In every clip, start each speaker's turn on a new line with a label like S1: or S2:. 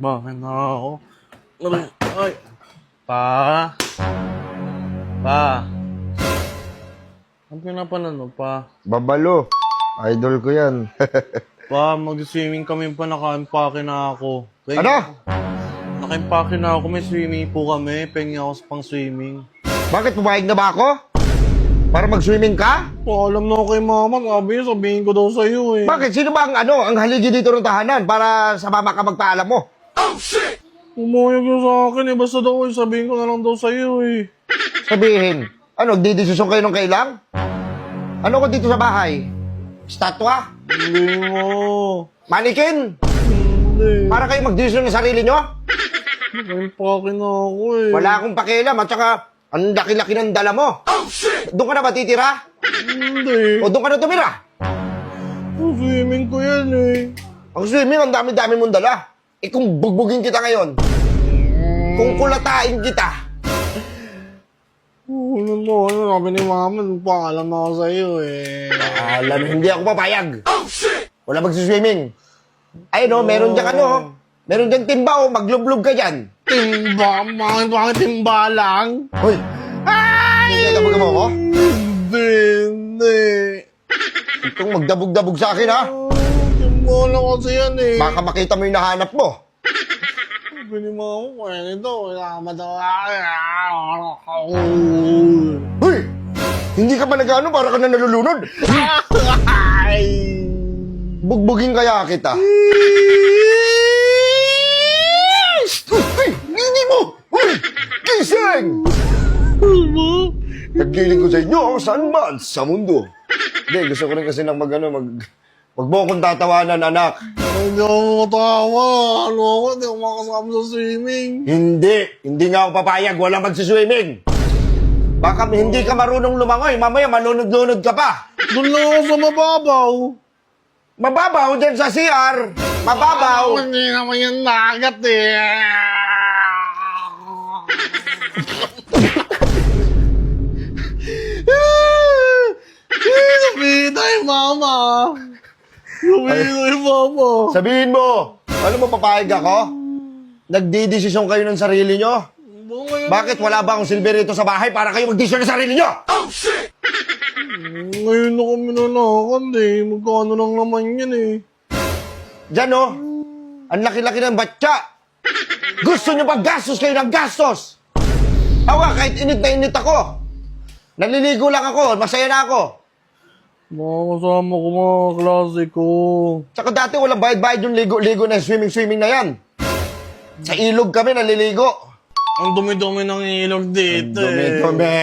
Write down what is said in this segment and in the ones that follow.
S1: Bakit na ako? Ay! Pa? Pa? Ang pinapanan mo, pa?
S2: Babalo. Idol ko yan.
S1: Pa, mag-swimming kami pa, naka-impake na ako.
S2: Ano?
S1: Naka-impake na ako, may swimming po kami. Pengi ako sa pang-swimming.
S2: Bakit pumayag na ba ako? Para mag-swimming ka?
S1: Alam na ako kay mama, sabihin ko daw sa'yo eh.
S2: Bakit? Sino ba ang haligi dito ng tahanan para sa mama ka magpaalam mo?
S1: Umayag na sa akin eh, basta daw sabihin ko na lang daw sa'yo eh.
S2: Sabihin, ano, nagdidesisyon kayo ng kailang? Ano ko dito sa bahay? Statwa?
S1: Hindi mo.
S2: Manikin?
S1: Hindi.
S2: Para kayo magdesisyon ng sarili nyo?
S1: Naka-impake na ako eh.
S2: Wala akong pakialam at saka ang laki-laki ng dala mo. Doon ka na ba titira?
S1: Hindi.
S2: O doon ka na tumira?
S1: Ang swimming ko yan eh.
S2: Ang swimming, ang dami-dami mong dala. Eh kung bugbugin kita ngayon, kung kulatain kita,
S1: Sabi ni mama, paalam na ako sa'yo eh.
S2: alam, hindi ako papayag. Wala magsiswimming. Ay no, meron dyan ano, meron dyan timba o, maglublog ka dyan.
S1: Timba? Bakit timba lang?
S2: Hoy! Ay! Magdabog mo ako?
S1: Hindi.
S2: Itong magdabog-dabog sa akin ha.
S1: Timba lang kasi yan eh.
S2: Baka makita mo yung nahanap mo.
S1: Sabi ni mama, kaya nito, kailangan daw.
S2: Hoy! Hindi ka ba nag-ano para ka na nalulunod?
S1: Ay!
S2: Bugbugin kaya kita. Hoy! Hindi mo! Hoy! Gising! Nagkiling ko sa inyo ang saan man sa mundo. Hindi, gusto ko rin kasi ng wag mo akong tatawanan, anak.
S1: Hindi ako matawa. Ano ako, hindi ako makasama sa swimming.
S2: Hindi nga ako papayag, wala magsiswimming. Baka hindi ka marunong lumangoy, mamaya malunod-lunod ka pa.
S1: Doon lang ako sa mababaw.
S2: Mababaw dyan sa CR. Mababaw.
S1: Hindi naman yung dagat eh. Sabihin tayo, mama. Sabihin tayo, mama.
S2: Sabihin mo, alam mo papayag ako? Nagdidesisyon kayo ng sarili nyo? Bakit wala ba akong silbi rito sa bahay para kayo magdesisyon ng sarili nyo?
S1: Ngayon na kami nanakan eh. Magkano lang naman yan eh.
S2: Diyan oh, ang laki-laki ng batya. Gusto nyo ba gastos kayo ng gastos? Awa, kahit init na init ako. Naliligo lang ako, masaya na ako.
S1: Mga kasama ko, mga klase ko.
S2: Tsaka dati walang bayad-bayad yung ligo-ligo na swimming na yan. Sa ilog kami naliligo.
S1: Ang dumi-dumi ng ilog dito eh.
S2: Dumi-dumi.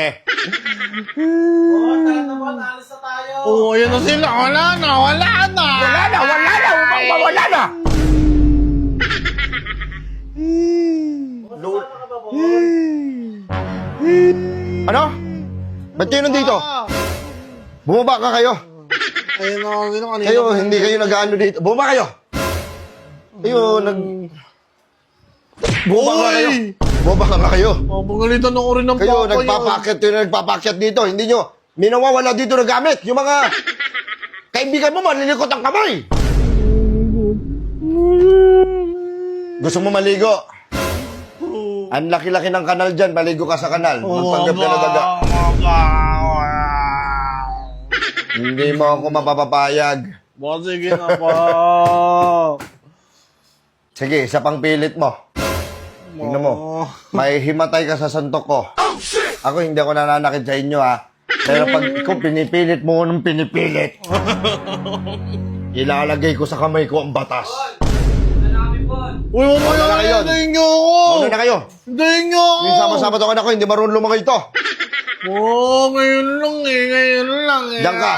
S1: Oo, ayan na sila. Wala na.
S2: Wala na! Wala na! Ano? Ba't kayo nandito? Bumaba ka kayo.
S1: Ayun na sila kanina.
S2: Kayo, hindi kayo nag-ano dito. Bumaba kayo. Kayo, Bumaba ka kayo. Bumaba ka kayo.
S1: Pagalitan ako rin ng
S2: Kayo,
S1: papa
S2: nagpapakyat dito. Hindi nyo, minawawala dito na gamit. Yung mga kaibigan mo, malilikot ang kamay. Gusto mo maligo? Ang laki-laki ng kanal dyan, maligo ka sa kanal. Magpanggap ka na daga. Hindi mo ako mapapapayag.
S1: Sige na pa.
S2: Sige, isa pang pilit mo. Tingnan mo, may himatay ka sa santok ko. Ako hindi ako nananakit sa inyo ha. Pero pag ikaw pinipilit mo nung pinipilit, ilalagay ko sa kamay ko ang batas.
S1: Uy, mamaya
S2: kayo.
S1: hintayin niyo ako.
S2: Ano na kayo?
S1: Hintayin niyo ako.
S2: Yung sama-sama tong anak ko, hindi marunong lumangoy ito.
S1: Oo, ngayon lang eh.
S2: Diyan ka.